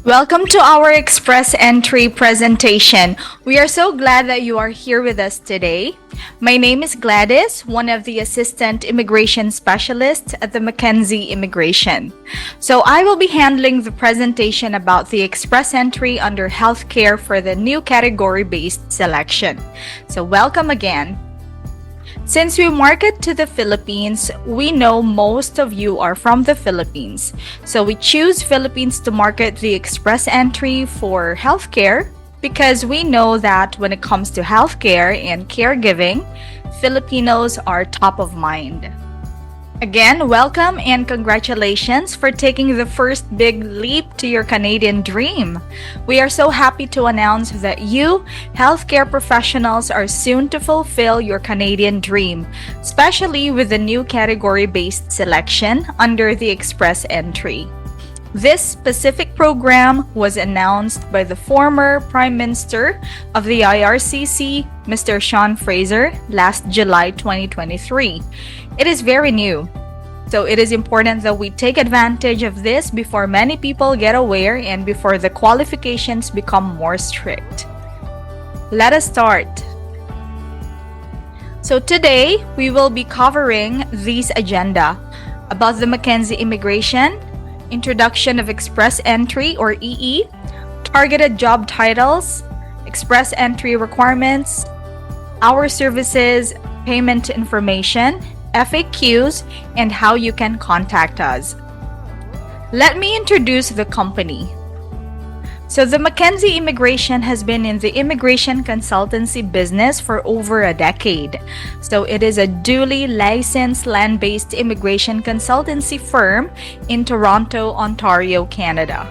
Welcome to our Express Entry presentation. We are so glad that you are here with us today. My name is Gladys, one of the Assistant Immigration Specialists at the Mackenzie Immigration. So I will be handling the presentation about the Express Entry under Healthcare for the new category-based selection. So welcome again. Since we market to the Philippines, we know most of you are from the Philippines. So we choose Philippines to market the express entry for healthcare because we know that when it comes to healthcare and caregiving, Filipinos are top of mind. Again, welcome and congratulations for taking the first big leap to your Canadian dream. We are so happy to announce that you, healthcare professionals, are soon to fulfill your Canadian dream, especially with the new category-based selection under the Express Entry. This specific program was announced by the former Prime Minister of the IRCC, Mr. Sean Fraser, last July 2023. It is very new, so it is important that we take advantage of this before many people get aware and before the qualifications become more strict. Let us start. So today, we will be covering this agenda about the Mackenzie Immigration, Introduction of Express Entry or EE, targeted job titles, Express Entry requirements, our services, payment information, FAQs, and how you can contact us. Let me introduce the company. So the Mackenzie Immigration has been in the immigration consultancy business for over a decade. So it is a duly licensed land-based immigration consultancy firm in Toronto, Ontario, Canada,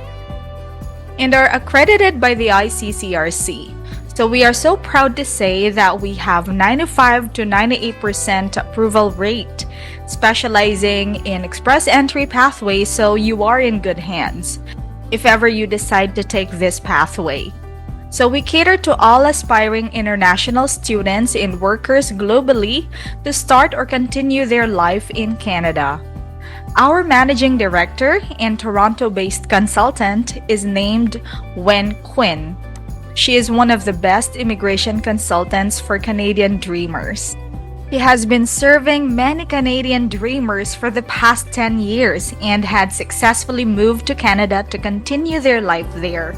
and are accredited by the ICCRC. So we are so proud to say that we have 95 to 98% approval rate, specializing in express entry pathways, so you are in good hands if ever you decide to take this pathway. So we cater to all aspiring international students and workers globally to start or continue their life in Canada. Our managing director and Toronto-based consultant is named Wen Quinn. She is one of the best immigration consultants for Canadian dreamers. He has been serving many Canadian dreamers for the past 10 years and had successfully moved to Canada to continue their life there.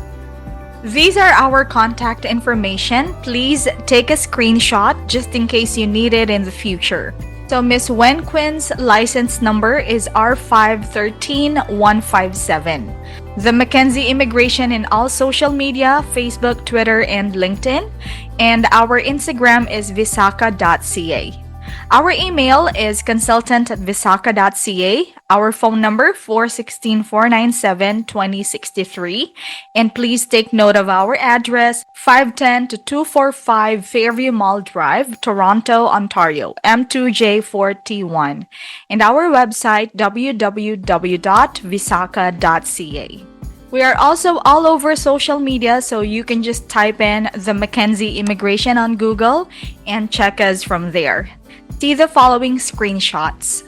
These are our contact information. Please take a screenshot just in case you need it in the future. So Ms. Wen Quinn's license number is R513157. The Mackenzie Immigration in all social media, Facebook, Twitter, and LinkedIn. And our Instagram is visaka.ca. Our email is consultant@visaka.ca. Our phone number 416-497-2063. And please take note of our address 510 to 245 Fairview Mall Drive, Toronto, Ontario, M2J4T1. And our website www.visaka.ca. We are also all over social media, so you can just type in the Mackenzie Immigration on Google and check us from there. See the following screenshots.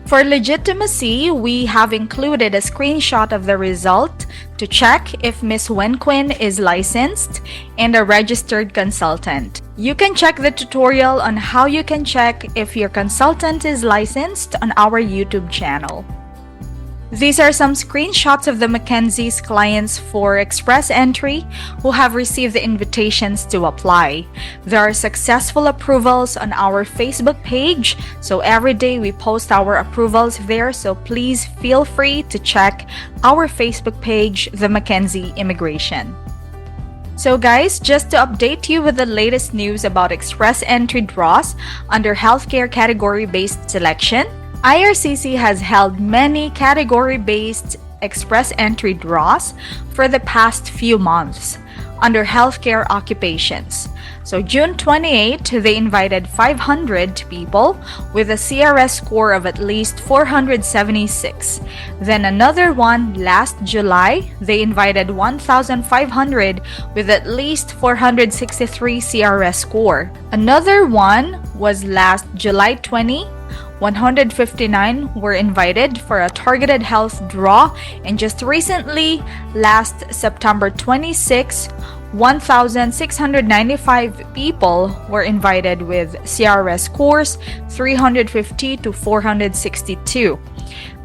For legitimacy, we have included a screenshot of the result to check if Ms. Wen Quinn is licensed and a registered consultant. You can check the tutorial on how you can check if your consultant is licensed on our YouTube channel. These are some screenshots of the Mackenzie's clients for Express Entry who have received the invitations to apply. There are successful approvals on our Facebook page, so every day we post our approvals there, so please feel free to check our Facebook page, The Mackenzie Immigration. So guys, just to update you with the latest news about Express Entry draws under Healthcare category-based selection, IRCC has held many category-based express entry draws for the past few months under healthcare occupations. So June 28, they invited 500 people with a CRS score of at least 476. Then another one last July, they invited 1,500 with at least 463 CRS score. Another one was last July 20 159 were invited for a targeted health draw, and just recently, last September 26, 1,695 people were invited with CRS scores 350 to 462.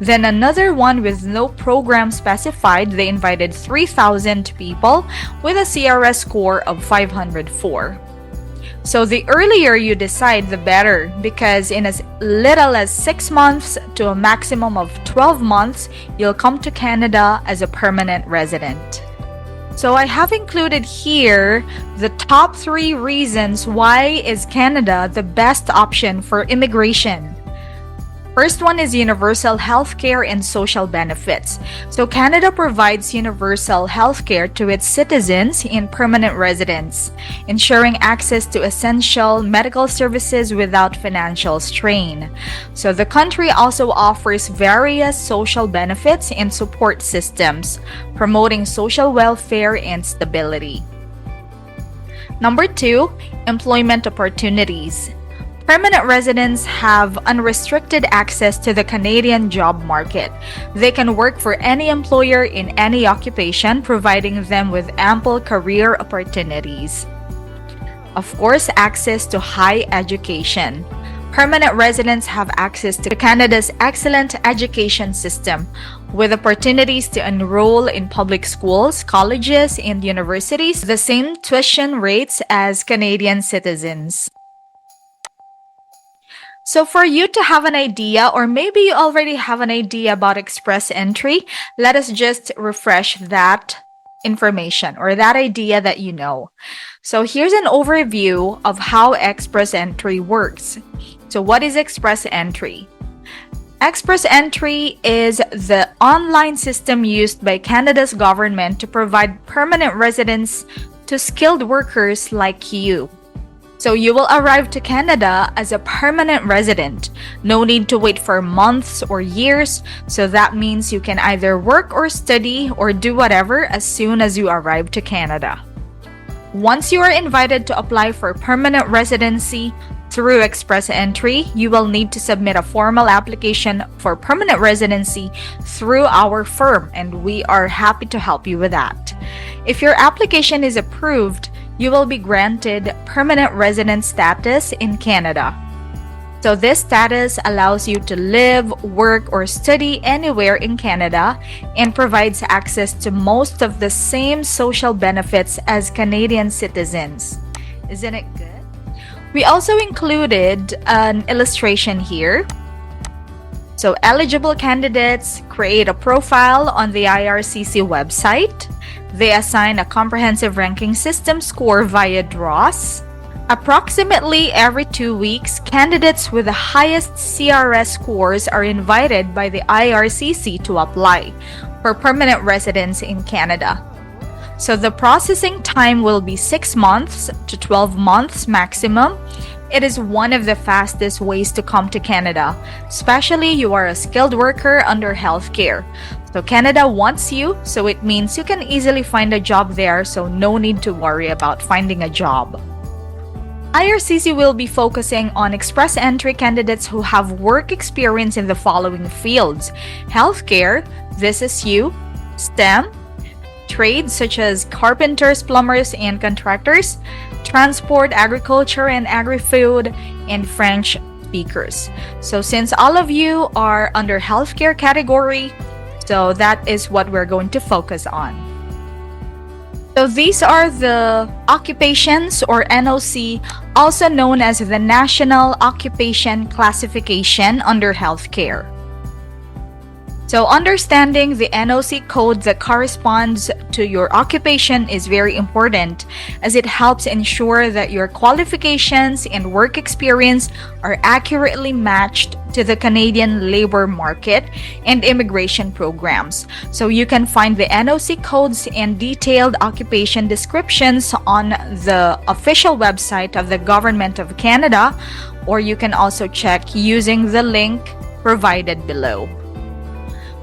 Then another one with no program specified, they invited 3,000 people with a CRS score of 504. So the earlier you decide, the better, because in as little as 6 months to a maximum of 12 months, you'll come to Canada as a permanent resident. So I have included here the top 3 reasons why is Canada the best option for immigration. First one is universal healthcare and social benefits. So Canada provides universal healthcare to its citizens and permanent residents, ensuring access to essential medical services without financial strain. So the country also offers various social benefits and support systems, promoting social welfare and stability. Number 2, employment opportunities. Permanent residents have unrestricted access to the Canadian job market. They can work for any employer in any occupation, providing them with ample career opportunities. Of course, access to high education. Permanent residents have access to Canada's excellent education system, with opportunities to enroll in public schools, colleges, and universities, the same tuition rates as Canadian citizens. So for you to have an idea, or maybe you already have an idea about express entry, let us just refresh that information or that idea that you know. So here's an overview of how express entry works. So what is express entry? Express entry is the online system used by Canada's government to provide permanent residence to skilled workers like you. So you will arrive to Canada as a permanent resident. No need to wait for months or years. So that means you can either work or study or do whatever as soon as you arrive to Canada. Once you are invited to apply for permanent residency through express entry, you will need to submit a formal application for permanent residency through our firm, and we are happy to help you with that. If your application is approved, you will be granted permanent resident status in Canada. So this status allows you to live, work, or study anywhere in Canada and provides access to most of the same social benefits as Canadian citizens. Isn't it good? We also included an illustration here. So eligible candidates create a profile on the IRCC website. They assign a comprehensive ranking system score via draws. Approximately every 2 weeks, candidates with the highest CRS scores are invited by the IRCC to apply for permanent residence in Canada. So the processing time will be 6 months to 12 months maximum. It is one of the fastest ways to come to Canada, especially you are a skilled worker under healthcare. So Canada wants you, so it means you can easily find a job there, so no need to worry about finding a job. IRCC will be focusing on express entry candidates who have work experience in the following fields: healthcare, this is you; STEM, trades such as carpenters, plumbers, and contractors; transport, agriculture, and agri-food; and French speakers. So since all of you are under healthcare category, so that is what we're going to focus on. So these are the occupations, or NOC, also known as the National Occupation Classification under healthcare. So understanding the NOC code that corresponds to your occupation is very important, as it helps ensure that your qualifications and work experience are accurately matched to the Canadian labor market and immigration programs. So you can find the NOC codes and detailed occupation descriptions on the official website of the Government of Canada, or you can also check using the link provided below.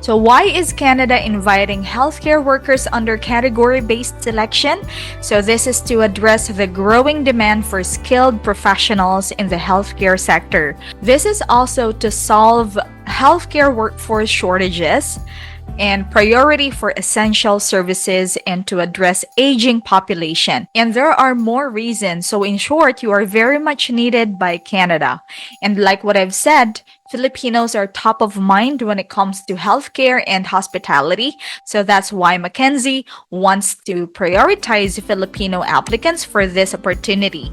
So why is Canada inviting healthcare workers under category-based selection? So this is to address the growing demand for skilled professionals in the healthcare sector. This is also to solve healthcare workforce shortages and priority for essential services and to address aging population. And there are more reasons. So in short, you are very much needed by Canada. And like what I've said, Filipinos are top of mind when it comes to healthcare and hospitality. So that's why Mackenzie wants to prioritize Filipino applicants for this opportunity.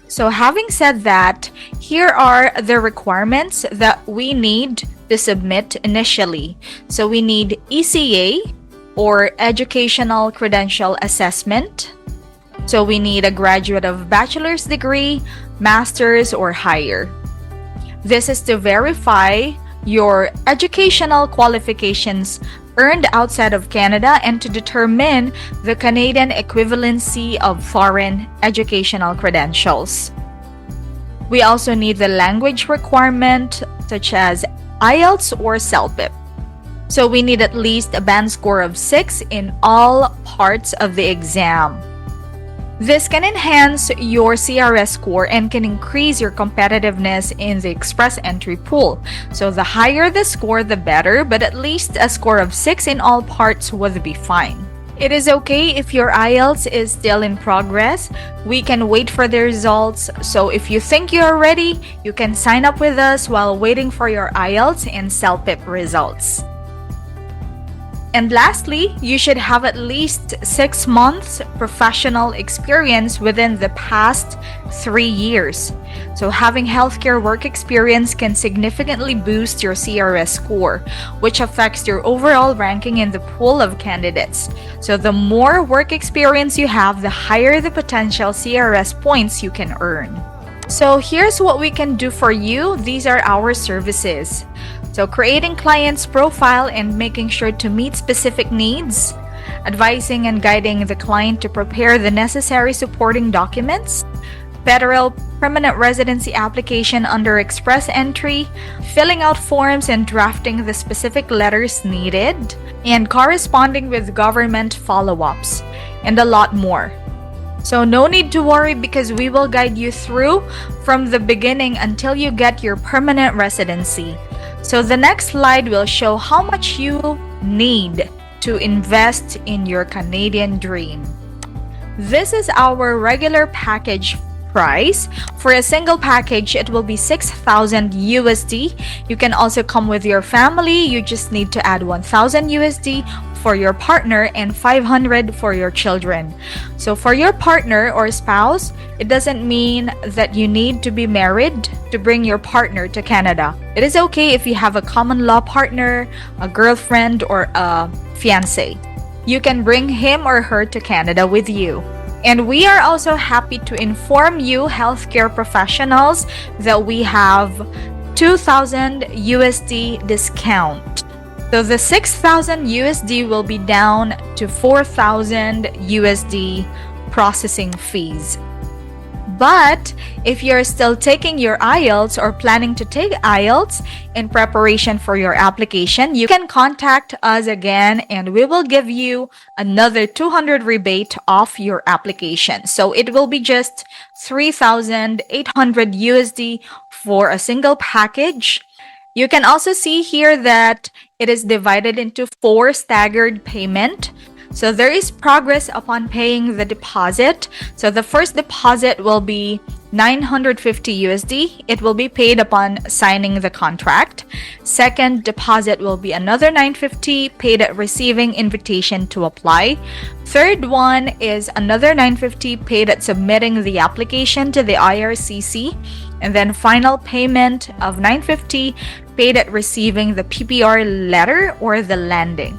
So having said that, here are the requirements that we need to submit initially. So we need ECA or Educational Credential Assessment. So we need a graduate of bachelor's degree, master's, or higher. This is to verify your educational qualifications earned outside of Canada and to determine the Canadian equivalency of foreign educational credentials. We also need the language requirement such as IELTS or CELPIP. So we need at least a band score of 6 in all parts of the exam. This can enhance your CRS score and can increase your competitiveness in the express entry pool. So the higher the score, the better, but at least a score of 6 in all parts would be fine. It is okay if your IELTS is still in progress. We can wait for the results. So if you think you're ready, you can sign up with us while waiting for your IELTS and CELPIP results. And lastly, you should have at least 6 months professional experience within the past 3 years. So having healthcare work experience can significantly boost your CRS score, which affects your overall ranking in the pool of candidates. So the more work experience you have, the higher the potential CRS points you can earn. So here's what we can do for you. These are our services. So creating clients' profile and making sure to meet specific needs, advising and guiding the client to prepare the necessary supporting documents, federal permanent residency application under express entry, filling out forms and drafting the specific letters needed, and corresponding with government follow-ups, and a lot more. So no need to worry because we will guide you through from the beginning until you get your permanent residency. So the next slide will show how much you need to invest in your Canadian dream. This is our regular package price. For a single package, it will be 6,000 USD. You can also come with your family. You just need to add 1,000 USD for your partner and 500 for your children. So for your partner or spouse, it doesn't mean that you need to be married to bring your partner to Canada. It is okay if you have a common law partner, a girlfriend, or a fiancé. You can bring him or her to Canada with you. And we are also happy to inform you, healthcare professionals, that we have 2,000 USD discount. So the 6,000 USD will be down to 4,000 USD processing fees. But if you're still taking your IELTS or planning to take IELTS in preparation for your application, you can contact us again and we will give you another 200 rebate off your application. So it will be just 3,800 USD for a single package. You can also see here that it is divided into 4 staggered payment. So there is progress upon paying the deposit. So the first deposit will be 950 USD. It will be paid upon signing the contract. Second deposit will be another 950 paid at receiving invitation to apply. Third one is another 950 paid at submitting the application to the IRCC. And then final payment of 950 paid at receiving the PPR letter or the landing.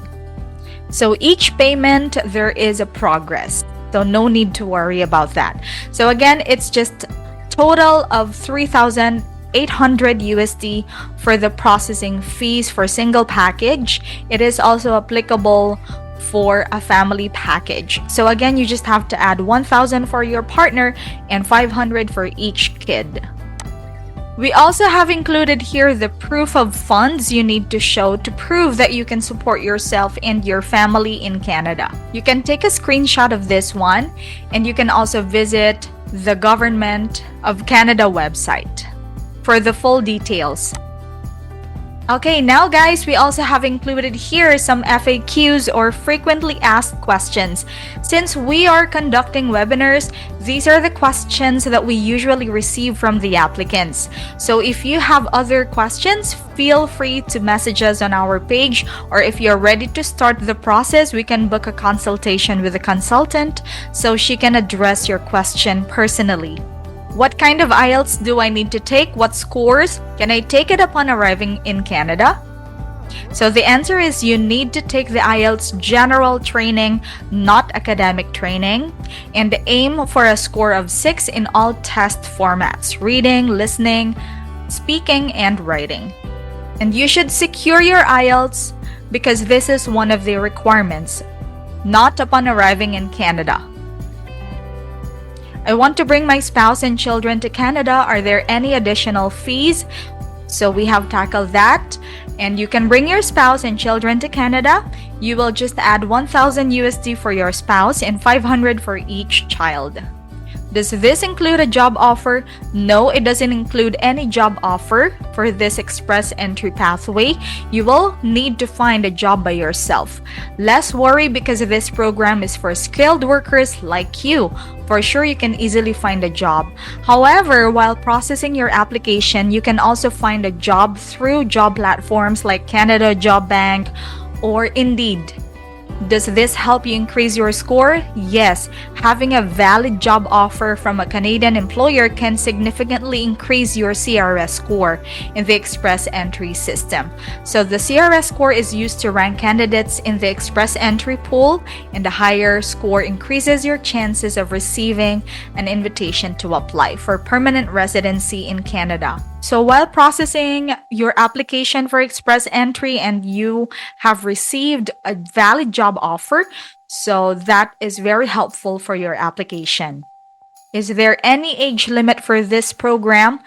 So each payment, there is a progress. So no need to worry about that. So again, it's just total of 3,800 USD for the processing fees for single package. It is also applicable for a family package. So again, you just have to add 1,000 for your partner and 500 for each kid. We also have included here the proof of funds you need to show to prove that you can support yourself and your family in Canada. You can take a screenshot of this one, and you can also visit the Government of Canada website for the full details. Okay, now guys, we also have included here some FAQs or frequently asked questions. Since we are conducting webinars, these are the questions that we usually receive from the applicants. So if you have other questions, feel free to message us on our page, or if you're ready to start the process, we can book a consultation with a consultant so she can address your question personally. What kind of IELTS do I need to take? What scores can I take it upon arriving in Canada? So the answer is you need to take the IELTS general training, not academic training, and aim for a score of 6 in all test formats: reading, listening, speaking, and writing. And you should secure your IELTS because this is one of the requirements, not upon arriving in Canada. I want to bring my spouse and children to Canada. Are there any additional fees? So we have tackled that. And you can bring your spouse and children to Canada. You will just add 1,000 USD for your spouse and 500 for each child. Does this include a job offer? No, it doesn't include any job offer for this express entry pathway. You will need to find a job by yourself. Less worry because this program is for skilled workers like you. For sure, you can easily find a job. However, while processing your application, you can also find a job through job platforms like Canada Job Bank or Indeed. Does this help you increase your score? Yes. Having a valid job offer from a Canadian employer can significantly increase your CRS score in the Express Entry system. So the CRS score is used to rank candidates in the Express Entry pool, and the higher score increases your chances of receiving an invitation to apply for permanent residency in Canada. So while processing your application for Express Entry and you have received a valid job offer, so that is very helpful for your application. Is there any age limit for this program?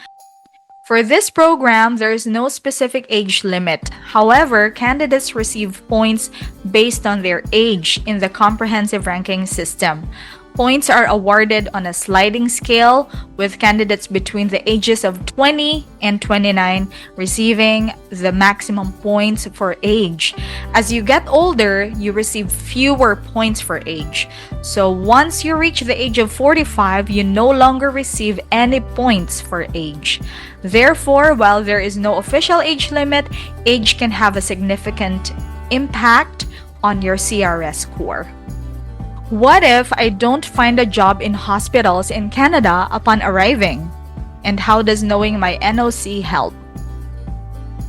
For this program, there is no specific age limit. However, candidates receive points based on their age in the comprehensive ranking system. Points are awarded on a sliding scale, with candidates between the ages of 20 and 29 receiving the maximum points for age. As you get older, you receive fewer points for age. So once you reach the age of 45, you no longer receive any points for age. Therefore, while there is no official age limit, age can have a significant impact on your CRS score. What if I don't find a job in hospitals in Canada upon arriving? And how does knowing my NOC help?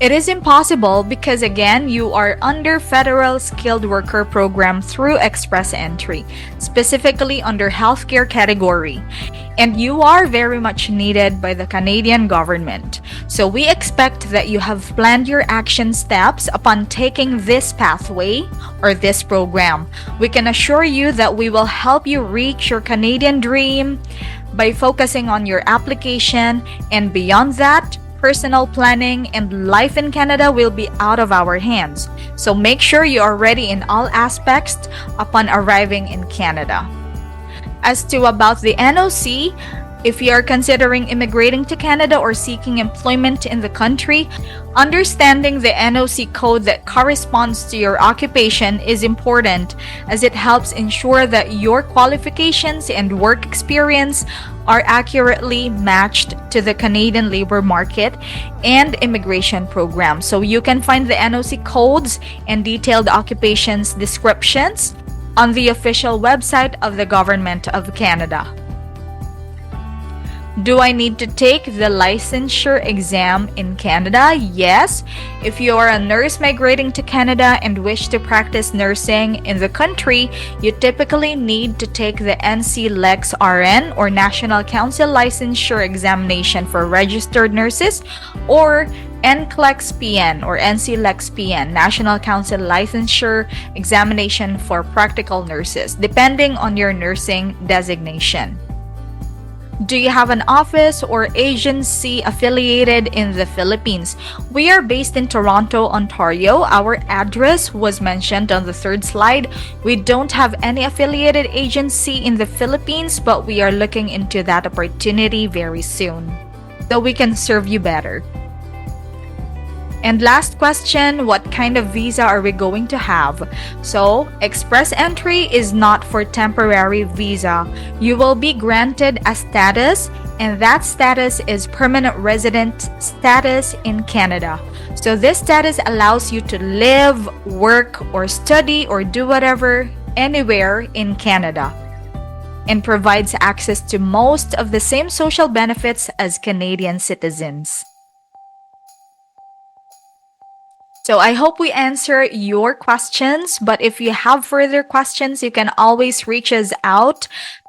It is impossible because, again, you are under Federal Skilled Worker Program through Express Entry, specifically under healthcare category. And you are very much needed by the Canadian government. So we expect that you have planned your action steps upon taking this pathway or this program. We can assure you that we will help you reach your Canadian dream by focusing on your application, and beyond that, personal planning and life in Canada will be out of our hands. So make sure you are ready in all aspects upon arriving in Canada. As to about the NOC, if you are considering immigrating to Canada or seeking employment in the country, understanding the NOC code that corresponds to your occupation is important, as it helps ensure that your qualifications and work experience are accurately matched to the Canadian labor market and immigration program. So you can find the NOC codes and detailed occupations descriptions on the official website of the Government of Canada. Do I need to take the licensure exam in Canada? Yes. If you are a nurse migrating to Canada and wish to practice nursing in the country, you typically need to take the NCLEX RN or National Council Licensure Examination for Registered Nurses, or NCLEX PN or NCLEX PN, National Council Licensure Examination for Practical Nurses, depending on your nursing designation. Do you have an office or agency affiliated in the Philippines? We are based in Toronto, Ontario. Our address was mentioned on the third slide. We don't have any affiliated agency in the Philippines, but we are looking into that opportunity very soon so we can serve you better. And last question, what kind of visa are we going to have? So, express entry is not for temporary visa. You will be granted a status, and that status is permanent resident status in Canada. So this status allows you to live, work, or study or do whatever anywhere in Canada, and provides access to most of the same social benefits as Canadian citizens. So I hope we answer your questions, but if you have further questions, you can always reach us out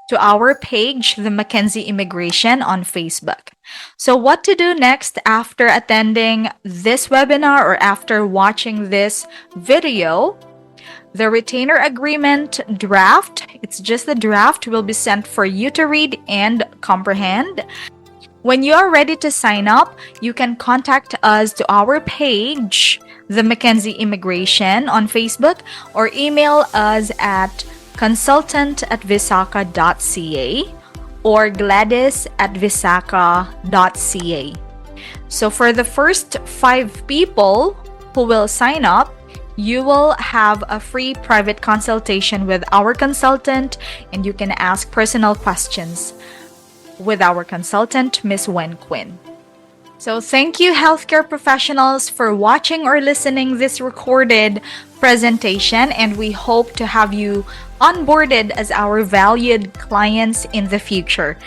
to our page, The Mackenzie Immigration, on Facebook. So what to do next after attending this webinar or after watching this video? The retainer agreement draft, it's just the draft, will be sent for you to read and comprehend. When you are ready to sign up, you can contact us to our page, The Mackenzie Immigration, on Facebook, or email us at consultant@visaca.ca or gladys@visaca.ca. So for the first 5 people who will sign up, you will have a free private consultation with our consultant, and you can ask personal questions with our consultant, Ms. Wen Quinn. So thank you, healthcare professionals, for watching or listening this recorded presentation, and we hope to have you onboarded as our valued clients in the future.